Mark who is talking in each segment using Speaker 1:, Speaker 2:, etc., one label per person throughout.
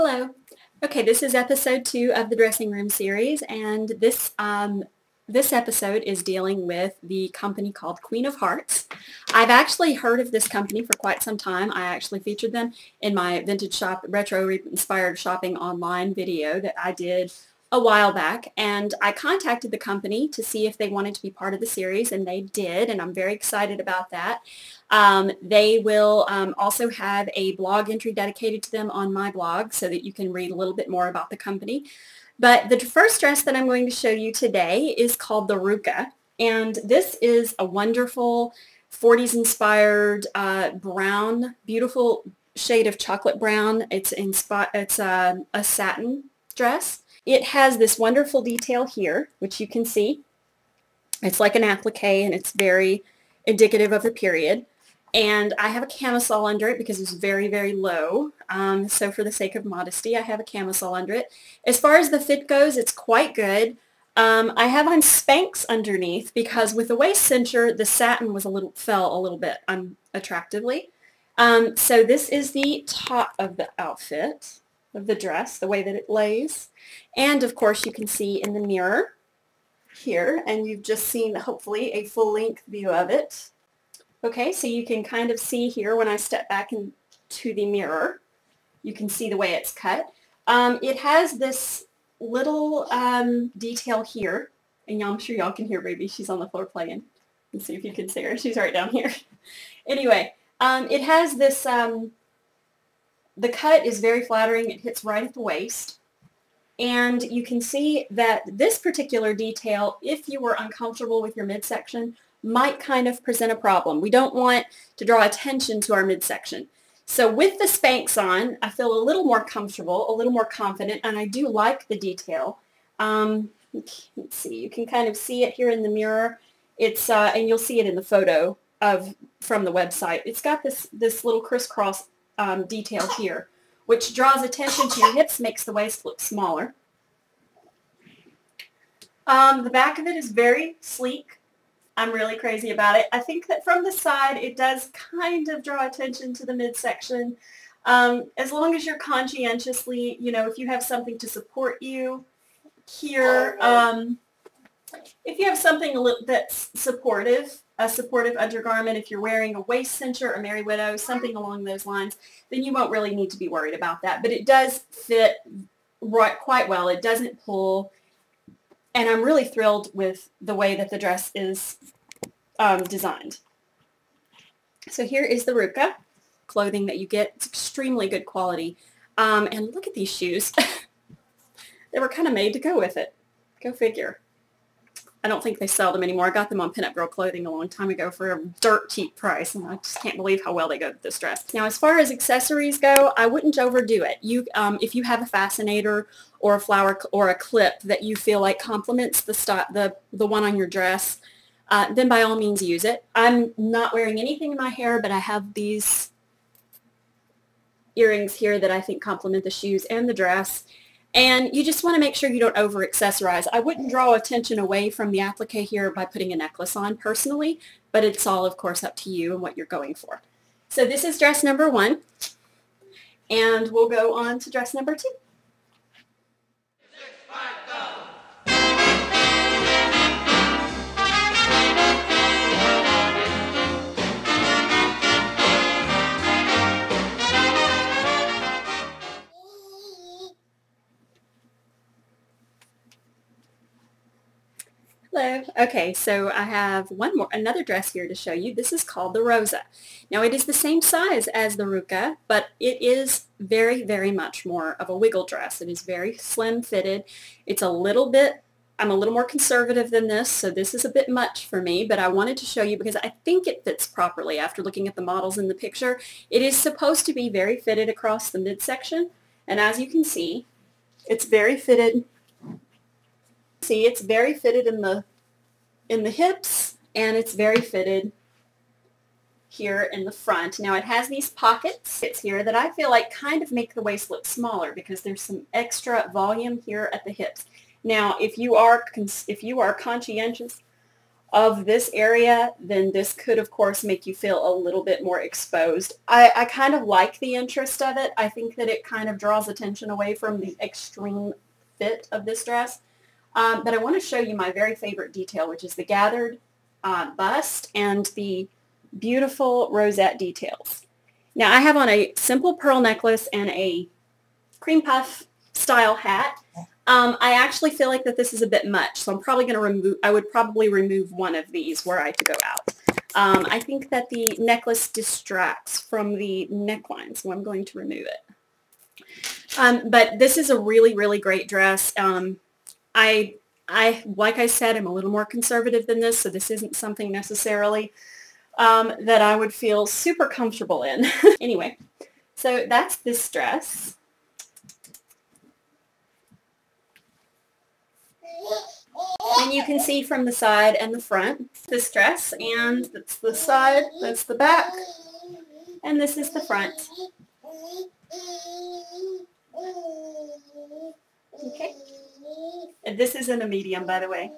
Speaker 1: Hello. Okay, this is episode 2 of the dressing room series, and this episode is dealing with the company called Queen of Hearts. I've actually heard of this company for quite some time. I actually featured them in my vintage shop, retro inspired shopping online video that I did a while back, and I contacted the company to see if they wanted to be part of the series, and they did, and I'm very excited about that. They will also have a blog entry dedicated to them on my blog so that you can read a little bit more about the company. But the first dress that I'm going to show you today is called the Ruka, and this is a wonderful 40s inspired brown, beautiful shade of chocolate brown. It's a satin dress. It has this wonderful detail here, which you can see. It's like an applique, and it's very indicative of the period. And I have a camisole under it because it's very, very low. So for the sake of modesty, I have a camisole under it. As far as the fit goes, it's quite good. I have on Spanx underneath because with the waist cincher, the satin fell a little bit unattractively. So this is the top of the outfit, of the dress, the way that it lays. And of course you can see in the mirror here, and you've just seen hopefully a full-length view of it. Okay, so you can kind of see here when I step back into the mirror, you can see the way it's cut. It has this little detail here, and I'm sure y'all can hear Baby. She's on the floor playing. Let's see if you can see her. She's right down here. Anyway, it has this, the cut is very flattering. It hits right at the waist. And you can see that this particular detail, if you were uncomfortable with your midsection, might kind of present a problem. We don't want to draw attention to our midsection. So with the Spanx on, I feel a little more comfortable, a little more confident, and I do like the detail. Let's see, you can kind of see it here in the mirror. It's and you'll see it in the photo from the website. It's got this little crisscross detail here, which draws attention to your hips, makes the waist look smaller. The back of it is very sleek. I'm really crazy about it. I think that from the side it does kind of draw attention to the midsection. As long as you're conscientiously, if you have something to support you here, if you have something that's supportive, a supportive undergarment, if you're wearing a waist cincher or Mary Widow, something along those lines, then you won't really need to be worried about that. But it does fit quite well. It doesn't pull. And I'm really thrilled with the way that the dress is designed. So here is the Ruka clothing that you get. It's extremely good quality. And look at these shoes. They were kind of made to go with it. Go figure. I don't think they sell them anymore. I got them on Pinup Girl Clothing a long time ago for a dirt cheap price, and I just can't believe how well they go with this dress. Now, as far as accessories go, I wouldn't overdo it. If you have a fascinator or a flower or a clip that you feel like complements the one on your dress, then by all means use it. I'm not wearing anything in my hair, but I have these earrings here that I think complement the shoes and the dress. And you just want to make sure you don't over-accessorize. I wouldn't draw attention away from the applique here by putting a necklace on personally, but it's all, of course, up to you and what you're going for. So this is dress number 1, and we'll go on to dress number 2. Hello. Okay, so I have another dress here to show you. This is called the Rosa. Now it is the same size as the Ruka, but it is very, very much more of a wiggle dress. It is very slim fitted. It's I'm a little more conservative than this, so this is a bit much for me, but I wanted to show you because I think it fits properly after looking at the models in the picture. It is supposed to be very fitted across the midsection, and as you can see, it's very fitted. See, it's very fitted in the hips, and it's very fitted here in the front. Now it has these pockets here that I feel like kind of make the waist look smaller because there's some extra volume here at the hips. Now if you are conscientious of this area, then this could, of course, make you feel a little bit more exposed. I kind of like the interest of it. I think that it kind of draws attention away from the extreme fit of this dress. But I want to show you my very favorite detail, which is the gathered bust and the beautiful rosette details. Now, I have on a simple pearl necklace and a cream puff style hat. I actually feel like that this is a bit much, so I'm probably going to remove, I would probably remove one of these were I to go out. I think that the necklace distracts from the neckline, so I'm going to remove it. But this is a really, really great dress. Like I said, I'm a little more conservative than this, so this isn't something necessarily that I would feel super comfortable in. Anyway, so that's this dress. And you can see from the side and the front this dress, and that's the side, that's the back, and this is the front. Okay. And this is in a medium, by the way.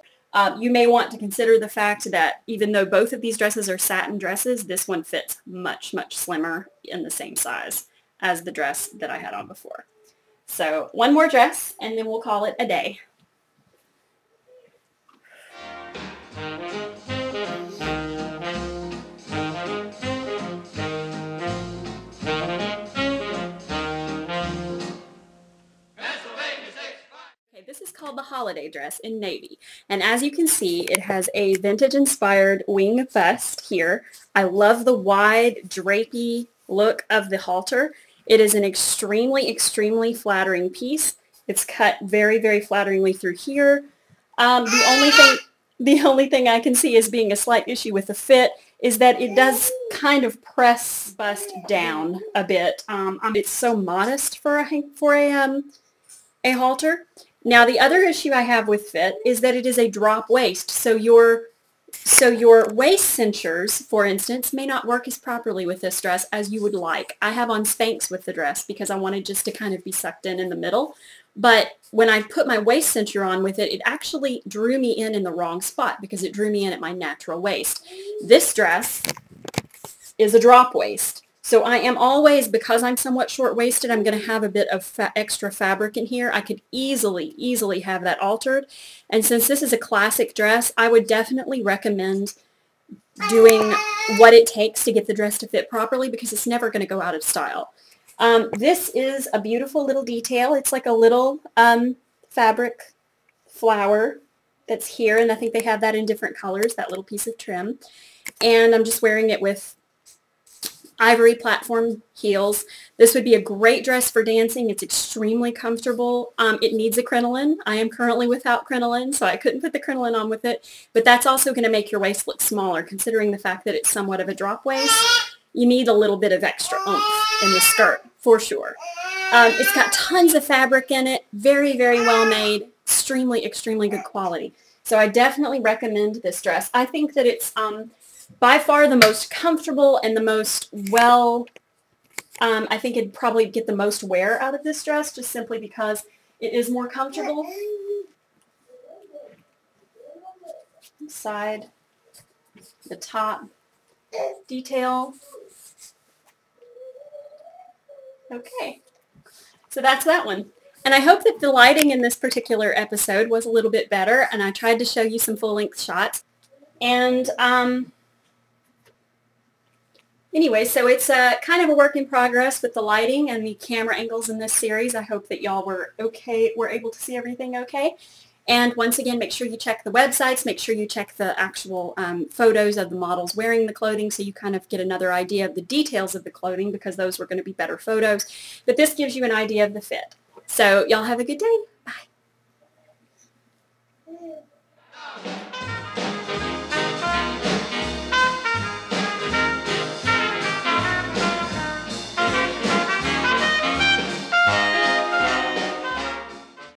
Speaker 1: You may want to consider the fact that even though both of these dresses are satin dresses, this one fits much, much slimmer in the same size as the dress that I had on before. So one more dress, and then we'll call it a day. This is called the holiday dress in navy, and as you can see, it has a vintage inspired wing bust here. I love the wide drapey look of the halter. It is an extremely, extremely flattering piece. It's cut very, very flatteringly through here. The only thing I can see as being a slight issue with the fit is that it does kind of press bust down a bit. It's so modest for a halter. Now, the other issue I have with fit is that it is a drop waist, so your waist cinchers, for instance, may not work as properly with this dress as you would like. I have on Spanx with the dress because I wanted just to kind of be sucked in the middle, but when I put my waist cincher on with it, it actually drew me in the wrong spot because it drew me in at my natural waist. This dress is a drop waist. So I am always, because I'm somewhat short-waisted, I'm going to have a bit of extra fabric in here. I could easily have that altered. And since this is a classic dress, I would definitely recommend doing what it takes to get the dress to fit properly because it's never going to go out of style. This is a beautiful little detail. It's like a little fabric flower that's here, and I think they have that in different colors, that little piece of trim. And I'm just wearing it with ivory platform heels. This would be a great dress for dancing. It's extremely comfortable. It needs a crinoline. I am currently without crinoline, so I couldn't put the crinoline on with it, but that's also going to make your waist look smaller, considering the fact that it's somewhat of a drop waist. You need a little bit of extra oomph in the skirt, for sure. It's got tons of fabric in it, very, very well made, extremely, extremely good quality. So I definitely recommend this dress. I think that it's by far the most comfortable and the most I think it'd probably get the most wear out of this dress just simply because it is more comfortable. Side, the top detail. Okay, so that's that one. And I hope that the lighting in this particular episode was a little bit better, and I tried to show you some full-length shots. And anyway, so it's kind of a work in progress with the lighting and the camera angles in this series. I hope that y'all were able to see everything okay. And once again, make sure you check the websites, make sure you check the actual photos of the models wearing the clothing so you kind of get another idea of the details of the clothing because those were going to be better photos. But this gives you an idea of the fit. So y'all have a good day. Bye.